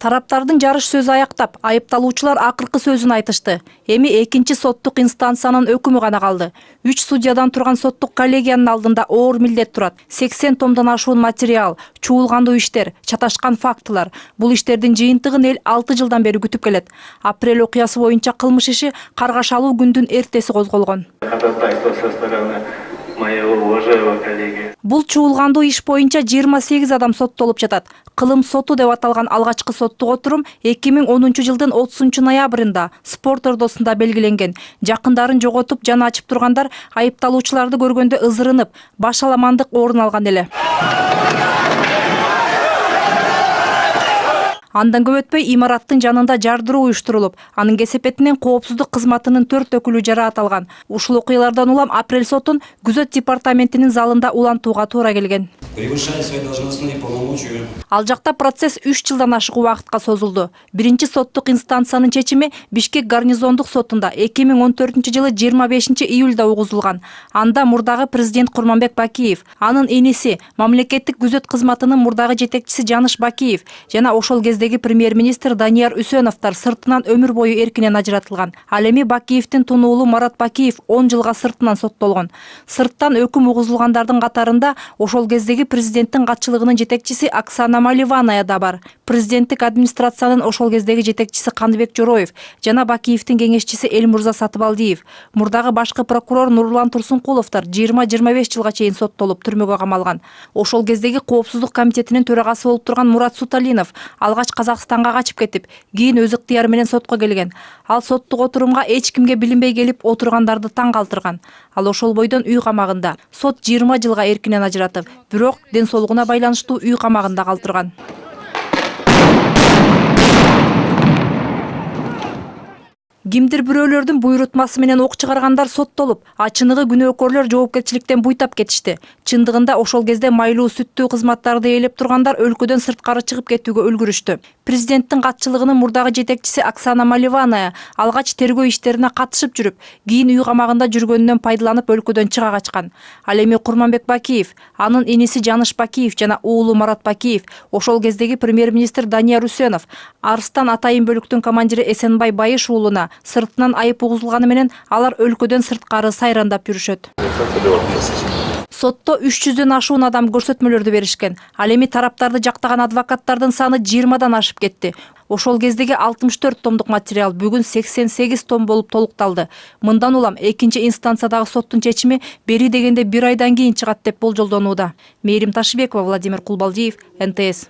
Тараптардын жарыш сөзү аяктап, айыпталуучулар акыркы сөзүн айтышты. Эми экинчи соттук инстанциянын өкүмү гана калды. 3 судьядан турган соттук коллегиянын алдында оор милдет турат. 80 томдон ашуун материал, чуулгандуу иштер, чаташкан фактылар. Бул иштердин жыйынтыгын эл 6 жылдан бери күтүп келет. Апрель окуясы боюнча кылмыш иши каргашалуу күндүн эртеси козголгон. Бул чуулгандуу иш боюнча 28 адам соттолуп жатат. Кылым соту деп аталган алгачкы соттук отурум 2010 жылдын 30 ноябрында спорт ордосунда белгиленген. Жакындарын жоготуп, жаны ачып тургандар айыпталуучуларды көргөндө ызырынып, баш аламандык орун алган эле. Андан көп өтпөй имараттын жанында жардыруу уюштурулуп, анын кесепетинен коопсуздук кызматынын 4 өкүлү жараат алган. Ушул окуялардан улам апрель сотун күзөт департаментинин залында улантууга туура келген. Ал жакта процесс 3 жылдан ашык убакытка созулду. Биринчи соттук инстанциянын чечими Бишкек гарнизондук сотунда 2014 жылы 25 июлда угузулган. Анда мурдагы президент Курманбек Бакиев, анын иниси, мамлекеттик күзөт кызматынын мурдагы жетекчиси Жаныш Бакиев жана ошол кездеги премьер-министр Данияр Үсеновдор сыртынан өмүр бою эркинен ажыратылган. Ал эми Бакиевдин тунуулу Марат Бакиев 10 жылга сыртынан соттолгон. Сырттан өкүм угузулгандардын катарында ошол кездеги президенттин катчылыгынын жетекчиси Оксана Маливаная да бар. Президенттик администрациянын ошол кездеги жетекчиси Кандыбек Жороев жана Бакиевдин кеңешчиси Элмурза Сатыбалдиев, мурдагы башкы прокурор Нурлан Турсункуловдор 20-25 жылга чейин соттолуп түрмөгө камалган. Ошол кездеги коопсуздук комитетинин төрагасы болуп турган Мурат Суталинов алгач Казакстанга качып кетип, кийин өз ыктыяры менен сотко келген. Ал соттук отурумга эч кимге билинбей келип отургандарды таң калтырган. Ал ошол бойдон үй камагында. Сот 20 жылга эркинен ажыратып, бирок ден соолугуна байланыштуу үй камагында калтырган. Кимдир бирөөлөрдүн буйрутмасы менен ок чыгаргандар соттолуп, ачыныгы күнөөкөрлөр жоопкерчиликтен буйтап кетишти. Чындыгында ошол кезде майлуу сүттүү кызматтарды ээлеп тургандар өлкөдөн сырткары чыгып кетүүгө үлгүрүштү. Президенттин катчылыгынын мурдагы жетекчиси Оксана Маливаная алгач тергөө иштерине катышып жүрүп, кийин үй камагында жүргөнүнөн пайдаланып өлкөдөн чыга качкан. Ал эми Курманбек Бакиев, анын иниси Жаныш Бакиев жана уулу Марат Бакиев, ошол кездеги премьер-министр Данияр Үсенов, Арыстан Атайын бөлүктүн командири Эсенбай Байыш уулуна сыртынан айып угузулганы менен алар өлкөдөн сырткары сайрандап жүрүшөт. Сотто 300дөн ашуун адам көрсөтмөлөрдү беришкен. Ал эми тараптарды жактаган адвокаттардын саны 20дан ашып кетти. Ошол кездеги 64 томдук материал бүгүн 88 том болуп толукталды. Мындан улам экинчи инстанциядагы соттун чечими бери дегенде 1 айдан кийин чыгат деп болжолдонууда. Мээрим Ташыбекова, Владимир Кулбалдиев, НТС.